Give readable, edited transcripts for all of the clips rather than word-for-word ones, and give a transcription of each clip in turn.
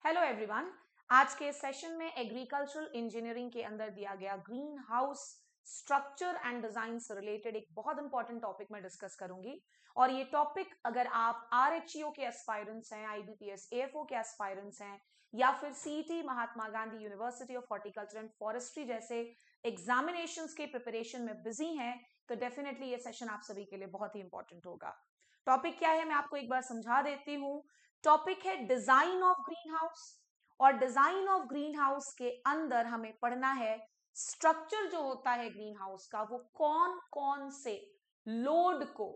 Hello everyone. आज के session में एग्रीकल्चरल इंजीनियरिंग के अंदर दिया गया green house structure and design से रिलेटेड एक बहुत इंपॉर्टेंट टॉपिक मैं डिस्कस करूंगी। और ये टॉपिक अगर आप आरएचईओ के एस्पायरेंट्स हैं, आईबीपीएस एएफओ के एस्पायरेंट्स हैं, या फिर CET Mahatma Gandhi university of horticulture and forestry जैसे एग्जामिनेशंस के प्रिपरेशन में बिजी हैं, तो डेफिनेटली ये सेशन आप सभी के लिए बहुत ही इंपॉर्टेंट होगा। टॉपिक क्या है मैं आपको एक बार समझा देती हूँ। टॉपिक है डिजाइन ऑफ ग्रीन हाउस, और डिजाइन ऑफ ग्रीन हाउस के अंदर हमें पढ़ना है स्ट्रक्चर जो होता है ग्रीन हाउस का, वो कौन कौन से लोड को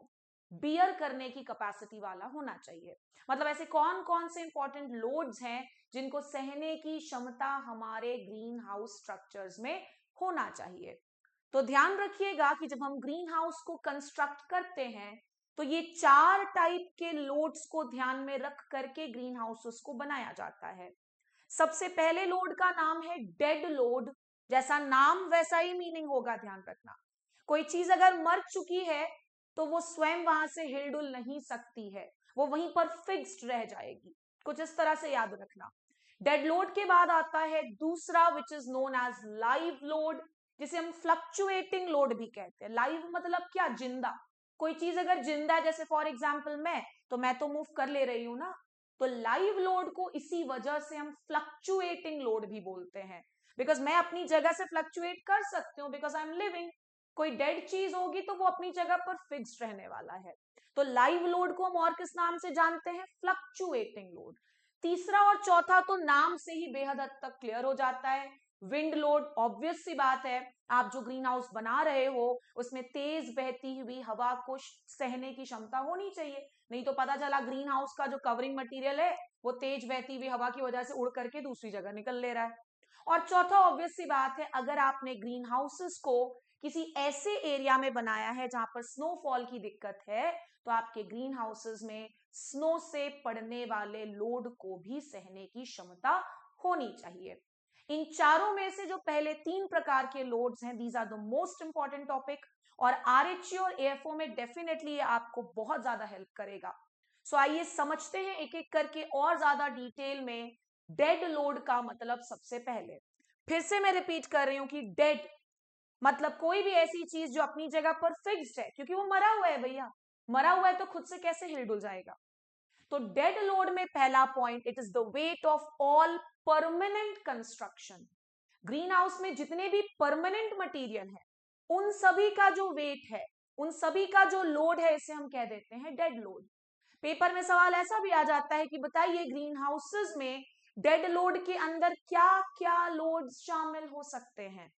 बियर करने की कैपेसिटी वाला होना चाहिए। मतलब ऐसे कौन कौन से इंपॉर्टेंट लोड्स हैं जिनको सहने की क्षमता हमारे ग्रीन हाउस स्ट्रक्चर्स में होना चाहिए। तो ध्यान रखिएगा कि जब हम ग्रीन हाउस को कंस्ट्रक्ट करते हैं तो ये 4 टाइप के लोड्स को ध्यान में रख करके ग्रीन हाउसेस को बनाया जाता है। सबसे पहले लोड का नाम है डेड लोड। जैसा नाम वैसा ही मीनिंग होगा, ध्यान रखना। कोई चीज अगर मर चुकी है तो वो स्वयं वहां से हिलडुल नहीं सकती है, वो वहीं पर फिक्स्ड रह जाएगी। कुछ इस तरह से याद रखना। डेड लोड के बाद आता है दूसरा which is known as live load, जिसे हम फ्लक्चुएटिंग लोड भी कहते हैं। लाइव मतलब क्या? जिंदा। कोई चीज अगर जिंदा है, जैसे फॉर एग्जाम्पल मैं तो मूव कर ले रही हूं ना, तो लाइव लोड को इसी वजह से हम फ्लक्चुएटिंग लोड भी बोलते हैं। बिकॉज मैं अपनी जगह से फ्लक्चुएट कर सकती हूँ, बिकॉज आई एम लिविंग। कोई डेड चीज होगी तो वो अपनी जगह पर फिक्स्ड रहने वाला है। तो लाइव लोड को हम और किस नाम से जानते हैं? Fluctuating load. तीसरा और चौथा तो नाम से ही बेहद हद तक क्लियर हो जाता है। विंड लोड, ऑब्वियस सी बात है, आप जो ग्रीन हाउस बना रहे हो उसमें तेज बहती हुई हवा को सहने की क्षमता होनी चाहिए। नहीं तो पता चला ग्रीन हाउस का जो कवरिंग मटेरियल है वो तेज बहती हुई हवा की वजह से उड़ करके दूसरी जगह निकल ले रहा है। और चौथा ऑब्वियस सी बात है, अगर आपने ग्रीन हाउसेस को किसी ऐसे एरिया में बनाया है जहां पर स्नोफॉल की दिक्कत है, तो आपके ग्रीन हाउसेस में स्नो से पड़ने वाले लोड को भी सहने की क्षमता होनी चाहिए। इन चारों में से जो पहले 3 प्रकार के लोड्स हैं, these are the most important topic, और आरएचई और एएफओ में डेफिनेटली ये आपको बहुत ज्यादा हेल्प करेगा। सो आइए समझते हैं एक एक करके और ज्यादा डिटेल में। डेड लोड का मतलब, सबसे पहले फिर से मैं रिपीट कर रही हूं कि डेड मतलब कोई भी ऐसी चीज जो अपनी जगह पर फिक्स्ड है, क्योंकि वो मरा हुआ है भैया। मरा हुआ है तो खुद से कैसे हिलडुल जाएगा। तो डेड लोड में पहला point, it is the weight of all permanent construction. Green house में जितने भी परमानेंट मटेरियल है उन सभी का जो वेट है, उन सभी का जो लोड है, इसे हम कह देते हैं डेड लोड। पेपर में सवाल ऐसा भी आ जाता है कि बताइए ग्रीन हाउसेस में डेड लोड के अंदर क्या क्या लोड शामिल हो सकते हैं।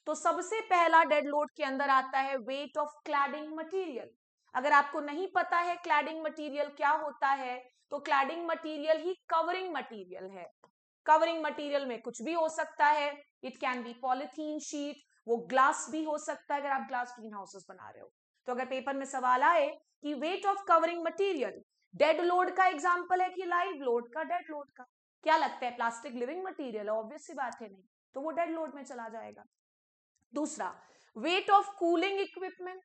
तो सबसे पहला डेड लोड के अंदर आता है वेट ऑफ क्लैडिंग मटेरियल। अगर आपको नहीं पता है क्लैडिंग मटेरियल क्या होता है, तो क्लैडिंग मटेरियल ही कवरिंग मटेरियल है। कवरिंग मटेरियल में कुछ भी हो सकता है। It can be polythene sheet, वो ग्लास भी हो सकता है अगर आप ग्लास ग्रीन हाउसेस बना रहे हो। तो अगर पेपर में सवाल आए कि weight of covering material, dead load का एग्जांपल है कि लाइव लोड का, डेड लोड का। क्या लगता है प्लास्टिक लिविंग मटेरियल है? ऑब्वियस सी बात है नहीं, तो वो डेड लोड में चला जाएगा। दूसरा, weight of cooling equipment,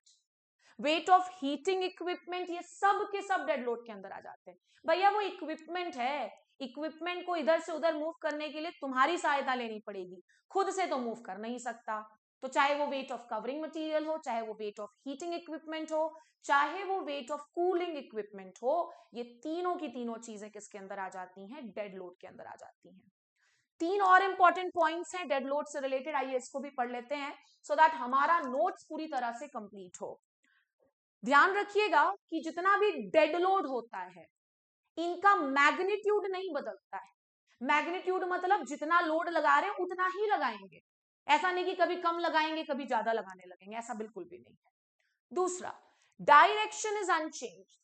weight of heating equipment, ये सब के सब डेड लोड के अंदर आ जाते हैं। भैया वो इक्विपमेंट है, इक्विपमेंट को इधर से उधर मूव करने के लिए तुम्हारी सहायता लेनी पड़ेगी, खुद से तो मूव कर नहीं सकता। तो चाहे वो वेट ऑफ कवरिंग मटेरियल हो, चाहे वो वेट ऑफ हीटिंग इक्विपमेंट हो, चाहे वो वेट ऑफ कूलिंग इक्विपमेंट हो, ये तीनों की तीनों चीजें किसके अंदर आ जाती हैं? डेड लोड के अंदर आ जाती हैं। 3 और इंपॉर्टेंट पॉइंट्स हैं डेड लोड से रिलेटेड, आइए इसको भी पढ़ लेते हैं सो दैट हमारा नोट्स पूरी तरह से कंप्लीट हो। ध्यान रखिएगा कि जितना भी डेड लोड होता है इनका मैग्नीट्यूड नहीं बदलता है। मैग्नीट्यूड मतलब जितना लोड लगा रहे हैं उतना ही लगाएंगे। ऐसा नहीं कि कभी कम लगाएंगे कभी ज्यादा लगाने लगेंगे, ऐसा बिल्कुल भी नहीं है। दूसरा, डायरेक्शन इज अनचेंज।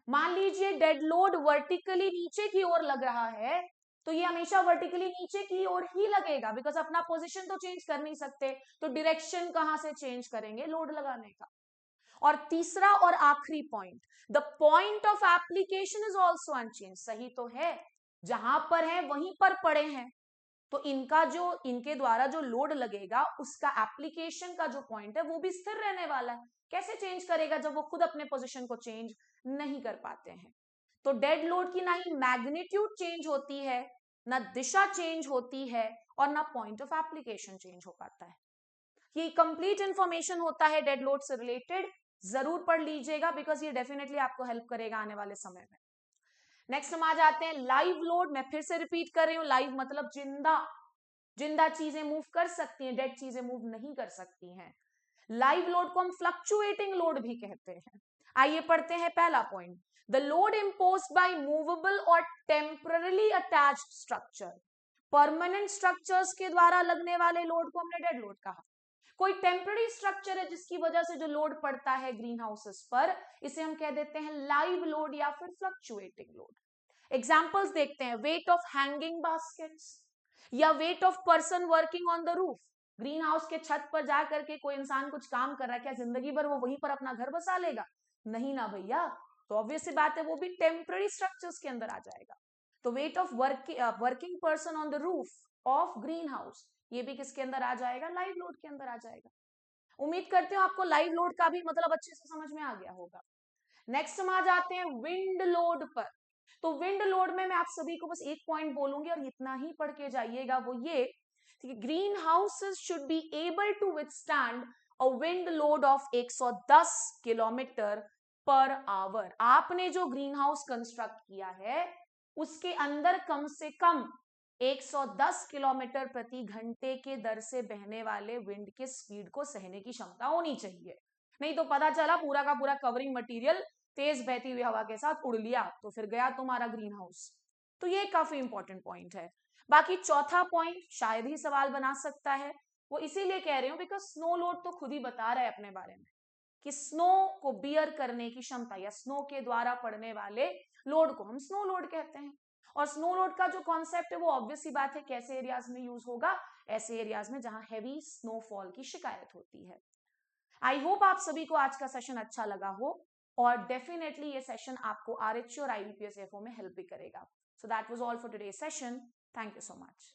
मान लीजिए डेड लोड वर्टिकली नीचे की ओर लग रहा है, तो ये हमेशा वर्टिकली नीचे की ओर ही लगेगा, बिकॉज अपना पोजीशन तो चेंज कर नहीं सकते, तो डायरेक्शन कहां से चेंज करेंगे? लोड लगाने का। और तीसरा और आखिरी point, the point of application is also unchange. सही तो है, जहां पर है वहीं पर पड़े हैं, तो इनका जो इनके द्वारा जो लोड लगेगा उसका एप्लीकेशन का जो पॉइंट है वो भी स्थिर रहने वाला है। कैसे चेंज करेगा जब वो खुद अपने पोजीशन को चेंज नहीं कर पाते हैं। तो डेड लोड की ना ही मैग्नीट्यूड चेंज होती है, ना दिशा चेंज होती है और ना पॉइंट ऑफ एप्लीकेशन चेंज हो पाता है। ये कंप्लीट इंफॉर्मेशन होता है डेड लोड से रिलेटेड, जरूर पढ़ लीजिएगा बिकॉज ये डेफिनेटली आपको हेल्प करेगा आने वाले समय में। नेक्स्ट हम आ जाते हैं लाइव लोड। मैं फिर से रिपीट कर रही हूं, लाइव मतलब जिंदा, जिंदा चीजें मूव कर सकती हैं, डेड चीजें मूव नहीं कर सकती हैं। लाइव लोड को हम फ्लक्चुएटिंग लोड भी कहते हैं। आइए पढ़ते हैं पहला point, the load imposed by movable और temporary attached structure. Permanent structures के द्वारा लगने वाले लोड को हमने डेड लोड कहा। कोई टेम्पररी स्ट्रक्चर है जिसकी वजह से जो लोड पड़ता है ग्रीन हाउसेस पर, इसे हम कह देते हैं लाइव लोड या फिर फ्लक्चुएटिंग लोड। एग्जांपल्स देखते हैं, वेट ऑफ हैंगिंग बास्केट्स या weight of person working on the roof. Green house के छत पर जाकर के कोई इंसान कुछ काम कर रहा है, क्या जिंदगी भर वो वहीं पर अपना घर बसा लेगा? नहीं ना भैया, तो ऑब्वियस सी बात है वो भी टेम्पररी स्ट्रक्चर्स के अंदर आ जाएगा। तो weight of working person on the roof of green house, ये भी किसके अंदर आ जाएगा? लाइव लोड के अंदर आ जाएगा। उम्मीद करते हो आपको लाइव लोड का भी मतलब अच्छे से समझ में आ गया होगा। नेक्स्ट हम आ जाते हैं विंड लोड पर। तो विंड लोड में मैं आप सभी को बस एक पॉइंट बोलूंगी और इतना ही पढ़ के जाइएगा, वो ये कि green houses should be able to withstand a wind load of 110 kilometre पर आवर। आपने जो ग्रीन हाउस कंस्ट्रक्ट किया है उसके अंदर कम से कम 110 किलोमीटर प्रति घंटे के दर से बहने वाले विंड के स्पीड को सहने की क्षमता होनी चाहिए। नहीं तो पता चला पूरा का पूरा कवरिंग मटेरियल तेज बहती हुई हवा के साथ उड़ लिया तो फिर गया तुम्हारा ग्रीन हाउस। तो ये काफी इंपॉर्टेंट पॉइंट है। बाकी चौथा पॉइंट शायद ही सवाल बना सकता है, वो इसीलिए कह रही हूं बिकॉज स्नो लोड तो खुद ही बता रहा है अपने बारे में कि स्नो को बियर करने की क्षमता या स्नो के द्वारा पड़ने वाले लोड को हम स्नो लोड कहते हैं। और स्नो लोड का जो कॉन्सेप्ट है वो ऑब्वियस सी बात है कैसे एरियाज में यूज होगा? ऐसे एरियाज में जहां हैवी स्नोफॉल की शिकायत होती है। आई होप आप सभी को आज का सेशन अच्छा लगा हो और डेफिनेटली ये सेशन आपको आरएचओ और आईबीपीएस एफओ में हेल्प भी करेगा। So that was all for today's session. Thank you so much.